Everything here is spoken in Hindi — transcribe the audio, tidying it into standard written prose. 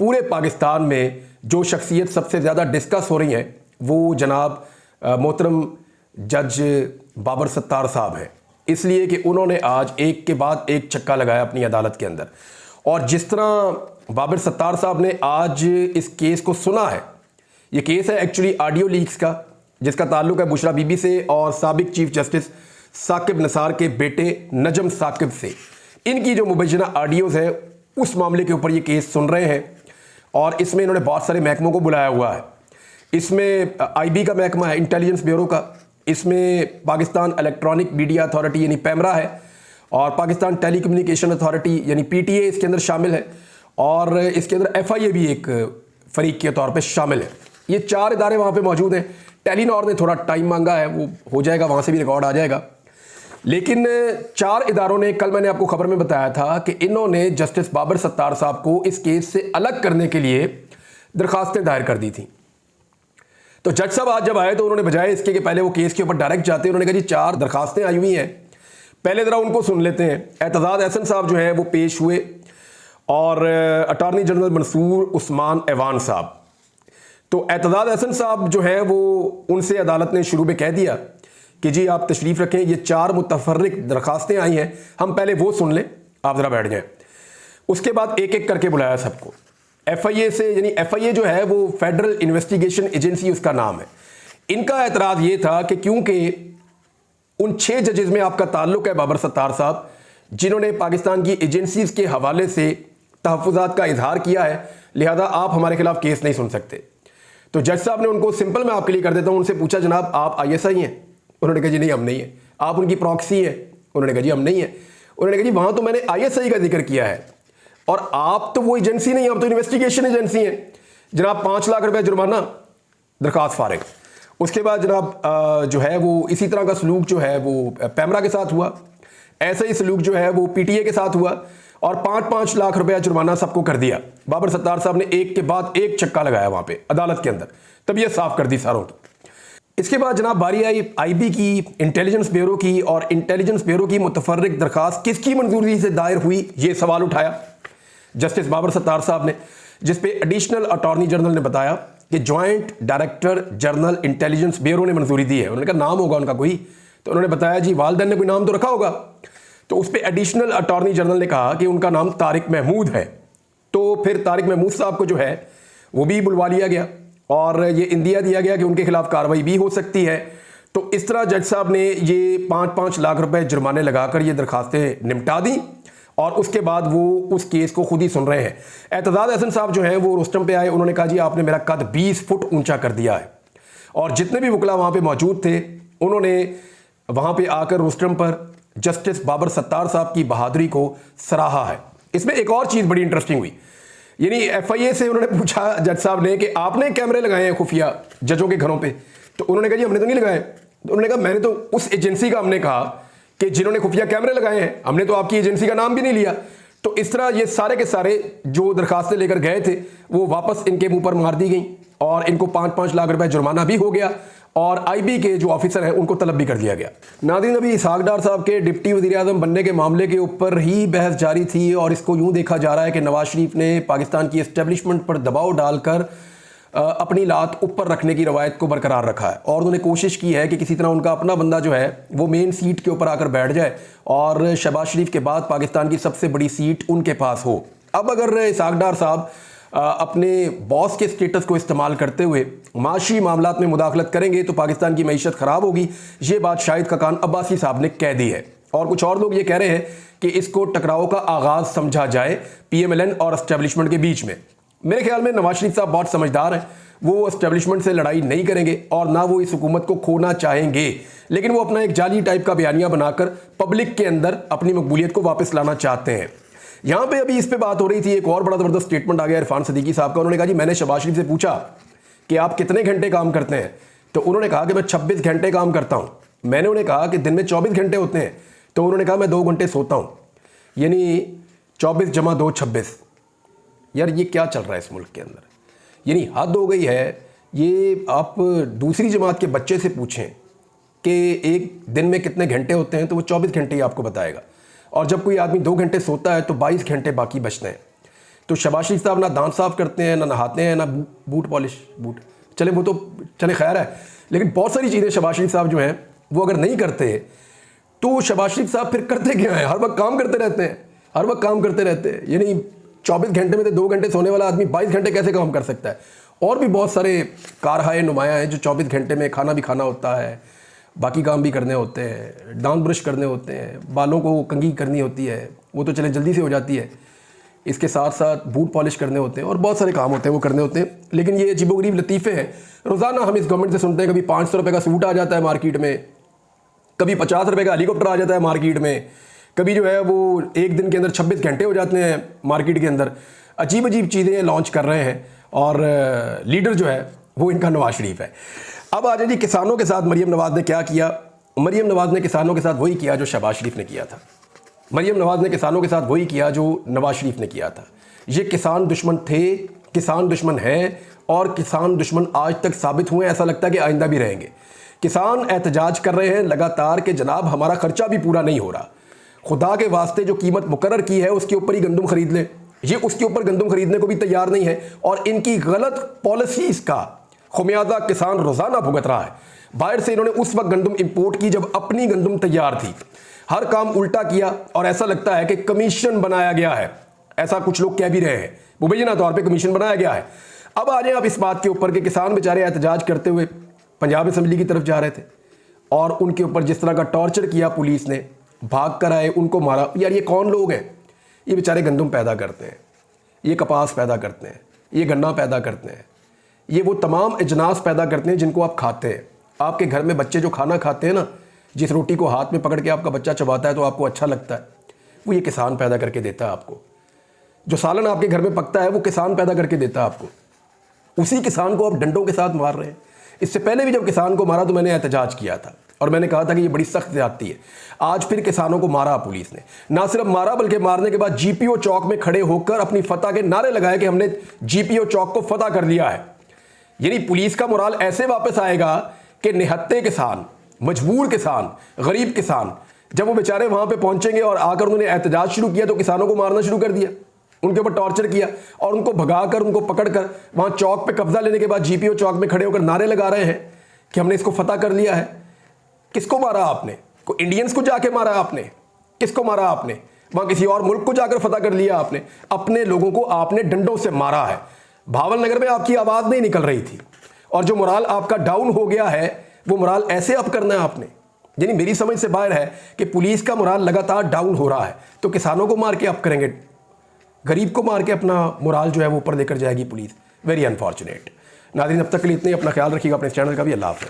पूरे पाकिस्तान में जो शख्सियत सबसे ज़्यादा डिस्कस हो रही हैं वो जनाब मोहतरम जज बाबर सत्तार साहब हैं, इसलिए कि उन्होंने आज एक के बाद एक छक्का लगाया अपनी अदालत के अंदर। और जिस तरह बाबर सत्तार साहब ने आज इस केस को सुना है, ये केस है एक्चुअली ऑडियो लीक्स का, जिसका ताल्लुक है बुशरा बीबी से और साबिक चीफ जस्टिस साकिब निसार के बेटे नजम साकिब से। इनकी जो मुबैना ऑडियोज़ है उस मामले के ऊपर ये केस सुन रहे हैं। और इसमें इन्होंने बहुत सारे महकमों को बुलाया हुआ है। इसमें आईबी का महकमा है, इंटेलिजेंस ब्यूरो का, इसमें पाकिस्तान इलेक्ट्रॉनिक मीडिया अथॉरिटी यानी पैमरा है, और पाकिस्तान टेली कम्युनिकेशन अथॉरिटी यानी पीटीए इसके अंदर शामिल है, और इसके अंदर एफआईए भी एक फरीक के तौर पे शामिल है। ये 4 इदारे वहाँ पे मौजूद हैं। टेलीनॉर ने थोड़ा टाइम मांगा है, वो हो जाएगा, वहाँ से भी रिकॉर्ड आ जाएगा। लेकिन 4 इदारों ने, कल मैंने आपको खबर में बताया था कि इन्होंने जस्टिस बाबर सत्तार साहब को इस केस से अलग करने के लिए दरखास्तें दायर कर दी थी। तो जज साहब आज जब आए तो उन्होंने बजाय इसके कि पहले वो केस के ऊपर डायरेक्ट जाते, उन्होंने कहा जी 4 दरखास्तें आई हुई हैं, पहले ज़रा उनको सुन लेते हैं। एतजाज़ एहसन साहब जो है वो पेश हुए, और अटॉर्नी जनरल मंसूर उस्मान ऐवान साहब। तो एतजाज़ एहसन साहब जो है वो, उनसे अदालत ने शुरू में कह दिया कि जी आप तशरीफ़ रखें, ये 4 मुतफर्रिक दरखास्तें आई हैं, हम पहले वो सुन लें, आप ज़रा बैठ जाएं। उसके बाद एक एक करके बुलाया सबको। एफआईए से, यानी एफआईए जो है वो फेडरल इन्वेस्टिगेशन एजेंसी उसका नाम है। इनका एतराज़ ये था कि क्योंकि उन 6 जजेस में आपका ताल्लुक है बाबर सत्तार साहब, जिन्होंने पाकिस्तान की एजेंसीज के हवाले से तहफ़्फ़ुज़ात का इजहार किया है, लिहाजा आप हमारे खिलाफ केस नहीं सुन सकते। तो जज साहब ने उनको, सिंपल मैं आपके लिए कर देता हूँ, उनसे पूछा जनाब आप आईएसआई हैं? उन्होंने कहा जी नहीं हम नहीं है। आप उनकी प्रॉक्सी हैं? उन्होंने कहा जी हम नहीं है। उन्होंने कहा जी वहाँ तो मैंने आईएसआई का जिक्र किया है, और आप तो वो एजेंसी नहीं, आप तो इन्वेस्टिगेशन एजेंसी हैं। जनाब 5 लाख रुपए जुर्माना, दरखास्त फारिग। उसके बाद जनाब जो है वो इसी तरह का सलूक जो है वो पैमरा के साथ हुआ, ऐसा ही सलूक जो है वो पीटीए के साथ हुआ, और 5-5 लाख रुपया जुर्माना सबको कर दिया। बाबर सत्तार साहब ने एक के बाद एक छक्का लगाया वहाँ पे अदालत के अंदर, तबीयत साफ कर दी सारों की। इसके बाद जनाब बारी आई आईबी की, इंटेलिजेंस ब्यूरो की, और इंटेलिजेंस ब्यूरो की मुतफर्रिक दरखास्त किसकी मंजूरी से दायर हुई, ये सवाल उठाया जस्टिस बाबर सत्तार साहब ने, जिसपे एडिशनल अटॉर्नी जनरल ने बताया कि joint director general intelligence bureau ने मंजूरी दी है। उन्होंने कहा नाम होगा उनका कोई, तो उन्होंने बताया जी वालिदैन ने कोई नाम तो रखा होगा। तो उस पर एडिशनल अटॉर्नी जनरल ने कहा कि उनका नाम तारिक महमूद है। तो फिर तारिक महमूद साहब को जो है वो भी बुलवा लिया गया, और ये इंदिया दिया गया कि उनके खिलाफ कार्रवाई भी हो सकती है। तो इस तरह जज साहब ने ये 5-5 लाख रुपए जुर्माने लगाकर ये दरखास्तें निपटा दी, और उसके बाद वो उस केस को खुद ही सुन रहे हैं। एतजाज़ एहसन साहब जो हैं वो रोस्टम पे आए, उन्होंने कहा जी आपने मेरा कद 20 फुट ऊंचा कर दिया है। और जितने भी वकला वहाँ पे मौजूद थे उन्होंने वहाँ पे आकर रोस्टम पर जस्टिस बाबर सत्तार साहब की बहादुरी को सराहा है। इसमें एक और चीज़ बड़ी इंटरेस्टिंग हुई, यानी एफआईए से उन्होंने पूछा जज साहब ने कि आपने कैमरे लगाए हैं खुफिया जजों के घरों पे? तो उन्होंने कहा जी हमने तो नहीं लगाए। तो उन्होंने कहा मैंने तो उस एजेंसी का हमने कहा कि जिन्होंने खुफिया कैमरे लगाए हैं, हमने तो आपकी एजेंसी का नाम भी नहीं लिया। तो इस तरह ये सारे के सारे जो दरखास्तें लेकर गए थे वो वापस इनके मुंह पर मार दी गई, और इनको 5-5 लाख रुपए जुर्माना भी हो गया, और आईबी के जो ऑफिसर हैं उनको तलब भी कर दिया गया। नाज़रीन, अभी इसहाक डार साहब के डिप्टी वज़ीर आज़म बनने के मामले के ऊपर ही बहस जारी थी, और इसको यूँ देखा जा रहा है कि नवाज शरीफ ने पाकिस्तान की एस्टेब्लिशमेंट पर दबाव डालकर अपनी लात ऊपर रखने की रवायत को बरकरार रखा है, और उन्होंने कोशिश की है कि किसी तरह उनका अपना बंदा जो है वो मेन सीट के ऊपर आकर बैठ जाए, और शहबाज शरीफ के बाद पाकिस्तान की सबसे बड़ी सीट उनके पास हो। अब अगर इसहाक डार साहब अपने बॉस के स्टेटस को इस्तेमाल करते हुए माशी मामलात में मुदाखलत करेंगे तो पाकिस्तान की मईशत ख़राब होगी, ये बात शाहिद खकान अब्बासी साहब ने कह दी है। और कुछ और लोग ये कह रहे हैं कि इसको टकराव का आगाज़ समझा जाए पीएमएलएन और एस्टेब्लिशमेंट के बीच में। मेरे ख्याल में नवाज शरीफ साहब बहुत समझदार हैं, वो एस्टेब्लिशमेंट से लड़ाई नहीं करेंगे, और ना वो इस हुकूमत को खोना चाहेंगे, लेकिन वो अपना एक जाली टाइप का बयानिया बनाकर पब्लिक के अंदर अपनी मकबूलियत को वापस लाना चाहते हैं। यहाँ पे अभी इस पे बात हो रही थी, एक और बड़ा ज़बरदस्त स्टेटमेंट आ गया इरफान सदीकी साहब का। उन्होंने कहा जी मैंने शहबाज शरीफ से पूछा कि आप कितने घंटे काम करते हैं, तो उन्होंने कहा कि मैं 26 घंटे काम करता हूँ। मैंने उन्हें कहा कि दिन में 24 घंटे होते हैं, तो उन्होंने कहा मैं 2 घंटे सोता हूँ, यानी 24 + 2 26। यार ये क्या चल रहा है इस मुल्क के अंदर, यानी हद हो गई है। ये आप दूसरी जमात के बच्चे से पूछें कि एक दिन में कितने घंटे होते हैं, तो वो 24 घंटे ही आपको बताएगा, और जब कोई आदमी 2 घंटे सोता है तो 22 घंटे बाकी बचते हैं। तो शहबाज शरीफ साहब ना दांत साफ करते हैं, ना नहाते हैं, ना बूट पॉलिश, बूट चले वो तो चले खैर है, लेकिन बहुत सारी चीज़ें शहबाज शरीफ साहब जो हैं वो अगर नहीं करते तो शहबाज शरीफ साहब फिर करते क्या है? हर वक्त काम करते रहते हैं, हर वक्त काम करते रहते हैं। यानी 24 घंटे में से 2 घंटे सोने वाला आदमी 22 घंटे कैसे काम कर सकता है? और भी बहुत सारे कारहाए नुमाया हैं जो 24 घंटे में खाना भी खाना होता है, बाकी काम भी करने होते हैं, दांत ब्रश करने होते हैं, बालों को कंघी करनी होती है, वो तो चले जल्दी से हो जाती है, इसके साथ साथ बूट पॉलिश करने होते हैं और बहुत सारे काम होते हैं वो करने होते हैं। लेकिन ये अजीबोगरीब लतीफ़े हैं, रोज़ाना हम इस गवर्नमेंट से सुनते हैं, कभी 500 रुपये का सूट आ जाता है मार्केट में, कभी 50 रुपये का हेलीकॉप्टर आ जाता है मार्केट में, कभी जो है वो एक दिन के अंदर 26 घंटे हो जाते हैं मार्केट के अंदर। अजीब अजीब चीज़ें लॉन्च कर रहे हैं और लीडर जो है वो इनका नवाज शरीफ है। अब आ जाए जी किसानों के साथ मरीम नवाज़ ने क्या किया। मरीम नवाज़ ने किसानों के साथ वही किया जो शहबाज शरीफ ने किया था। मरीम नवाज़ ने किसानों के साथ वही किया जो नवाज शरीफ ने किया था। ये किसान दुश्मन थे, किसान दुश्मन हैं और किसान दुश्मन आज तक साबित हुए, ऐसा लगता है कि आइंदा भी रहेंगे। किसान एहतजाज कर रहे हैं लगातार कि जनाब हमारा खर्चा भी पूरा नहीं हो रहा, खुदा के वास्ते जो कीमत मुकर्रर की है उसके ऊपर ही गंदम खरीद लें। ये उसके ऊपर गंदम खरीदने को भी तैयार नहीं है और इनकी गलत पॉलिसीज का खुमियाजा किसान रोज़ाना भुगत रहा है। बाहर से इन्होंने उस वक्त गंदम इंपोर्ट की जब अपनी गंदम तैयार थी, हर काम उल्टा किया और ऐसा लगता है कि कमीशन बनाया गया है, ऐसा कुछ लोग कह भी रहे हैं, मुबैना तौर पे कमीशन बनाया गया है। अब आ जाए आप इस बात के ऊपर कि किसान बेचारे एहतजाज करते हुए पंजाब असम्बली की तरफ जा रहे थे और उनके ऊपर जिस तरह का टॉर्चर किया पुलिस ने, भाग कर आए, उनको मारा। यार ये कौन लोग हैं? ये बेचारे गंदम पैदा करते हैं, ये कपास पैदा करते हैं, ये गन्ना पैदा करते हैं, ये वो तमाम अजनास पैदा करते हैं जिनको आप खाते हैं। आपके घर में बच्चे जो खाना खाते हैं ना, जिस रोटी को हाथ में पकड़ के आपका बच्चा चबाता है तो आपको अच्छा लगता है, वो ये किसान पैदा करके देता है आपको। जो सालन आपके घर में पकता है वो किसान पैदा करके देता है आपको। उसी किसान को आप डंडों के साथ मार रहे हैं। इससे पहले भी जब किसान को मारा तो मैंने एहतजाज किया था और मैंने कहा था कि ये बड़ी सख्त ज्यादती है। आज फिर किसानों को मारा पुलिस ने, ना सिर्फ मारा बल्कि मारने के बाद जीपीओ चौक में खड़े होकर अपनी फतह के नारे लगाए कि हमने जीपीओ चौक को फतह कर लिया है। यानी पुलिस का मोराल ऐसे वापस आएगा कि निहत्ते किसान, मजबूर किसान, गरीब किसान जब वो बेचारे वहां पे पहुंचेंगे और आकर उन्होंने एहतजाज शुरू किया तो किसानों को मारना शुरू कर दिया, उनके ऊपर टॉर्चर किया और उनको भगाकर, उनको पकड़कर वहां चौक पे कब्जा लेने के बाद जीपीओ चौक में खड़े होकर नारे लगा रहे हैं कि हमने इसको फतह कर लिया है। किसको मारा आपने? को इंडियंस को जाके मारा आपने? किसको मारा आपने? वहां किसी और मुल्क को जाकर फतह कर लिया आपने? अपने लोगों को आपने डंडों से मारा है। भावल नगर में आपकी आवाज नहीं निकल रही थी और जो मोराल आपका डाउन हो गया है वो मोराल ऐसे अप करना है आपने। यानी मेरी समझ से बाहर है कि पुलिस का मोराल लगातार डाउन हो रहा है तो किसानों को मार के अप करेंगे, गरीब को मार के अपना मोराल जो है वो ऊपर लेकर जाएगी पुलिस। Very unfortunate. नाज़रीन अब तक के लिए इतने, अपना ख्याल रखिएगा, अपने चैनल का भी। अल्लाह हाफ़िज़।